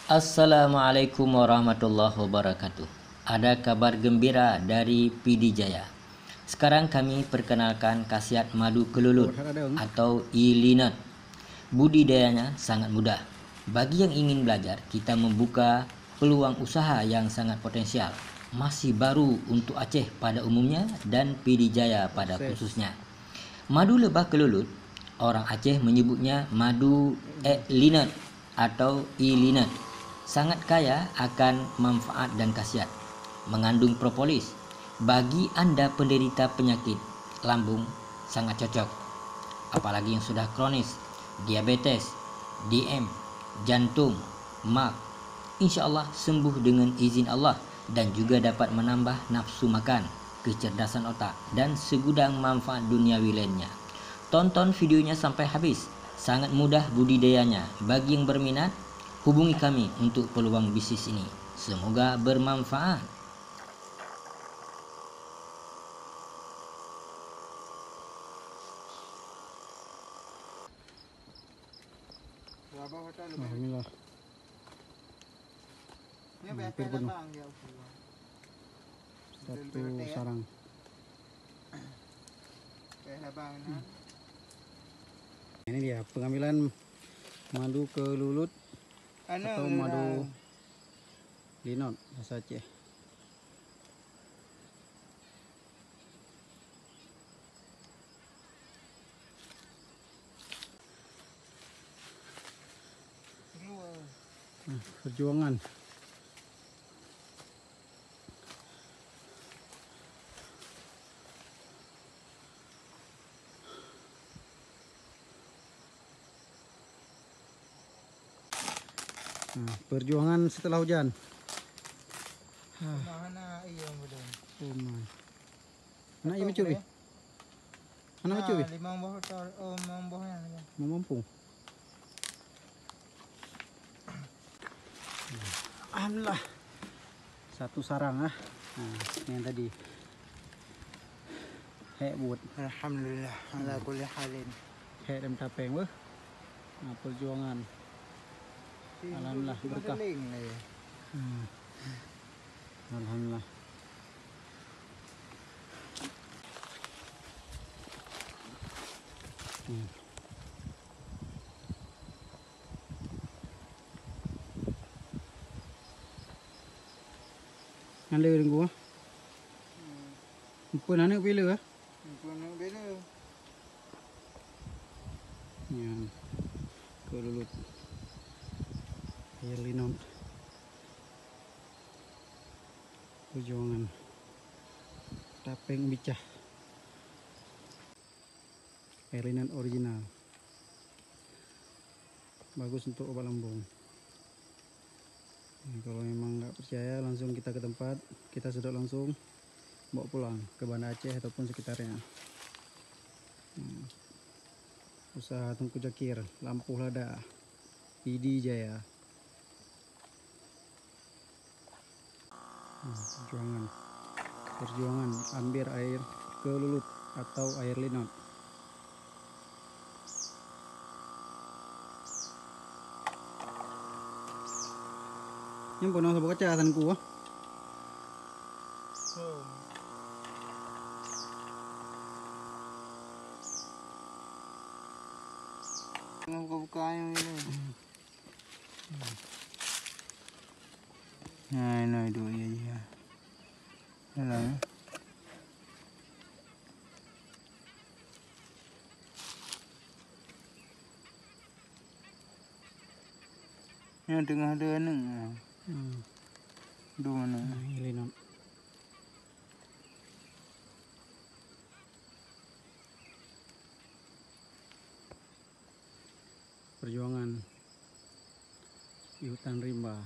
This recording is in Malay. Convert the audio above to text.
Assalamualaikum warahmatullahi wabarakatuh. Ada kabar gembira dari PD Jaya. Sekarang kami perkenalkan khasiat madu kelulut atau e-linnet. Budidayanya sangat mudah. Bagi yang ingin belajar, kita membuka peluang usaha yang sangat potensial. Masih baru untuk Aceh pada umumnya dan PD Jaya pada khususnya. Madu lebah kelulut, orang Aceh menyebutnya madu e-linnet atau e-linnet. Sangat kaya akan manfaat dan khasiat. Mengandung propolis. Bagi Anda penderita penyakit lambung sangat cocok. Apalagi yang sudah kronis, diabetes, DM, jantung, mak. Insya Allah sembuh dengan izin Allah dan juga dapat menambah nafsu makan, kecerdasan otak dan segudang manfaat duniawi lainnya. Tonton videonya sampai habis. Sangat mudah budidayanya. Bagi yang berminat, hubungi kami untuk peluang bisnis ini. Semoga bermanfaat. Alhamdulillah. Hampir penuh. Satu sarang. Ini dia pengambilan madu kelulut atau madu linnet bahasa Aceh. Perjuangan. Perjuangan setelah hujan. Mana iya mudah. Oh my. Anak ini cuy. Anak cuy. Limang buah limang buahnya. Memumpung. Alhamdulillah. Satu sarang ah. Nah, ini yang tadi. Hek buat. Alhamdulillah ala kulli halin. Hek dan tapeng weh. Nah, perjuangan. Alhamdulillah berkah. Alhamdulillah. Ada yang gua. Pun anak bila ah? Pun bila. Ya. Kelulut. e-linnet. Perjuangan. Tapeng bicah. e-linnet original. Bagus untuk obat lambung. Nah, kalau memang nggak percaya, langsung kita ke tempat, kita sedot langsung, bawa pulang ke Banda Aceh ataupun sekitarnya. Usaha Tengku Jakir, Lampuh Lada, PD Jaya. Perjuangan ambil air kelulut atau air linnet. Yang pun nak kaca tanku ah. Buka yang ini. Nah, ini dulu ya. Alah. Yang tengah ada neng. Dua mana? Linnet. Perjuangan di hutan rimba.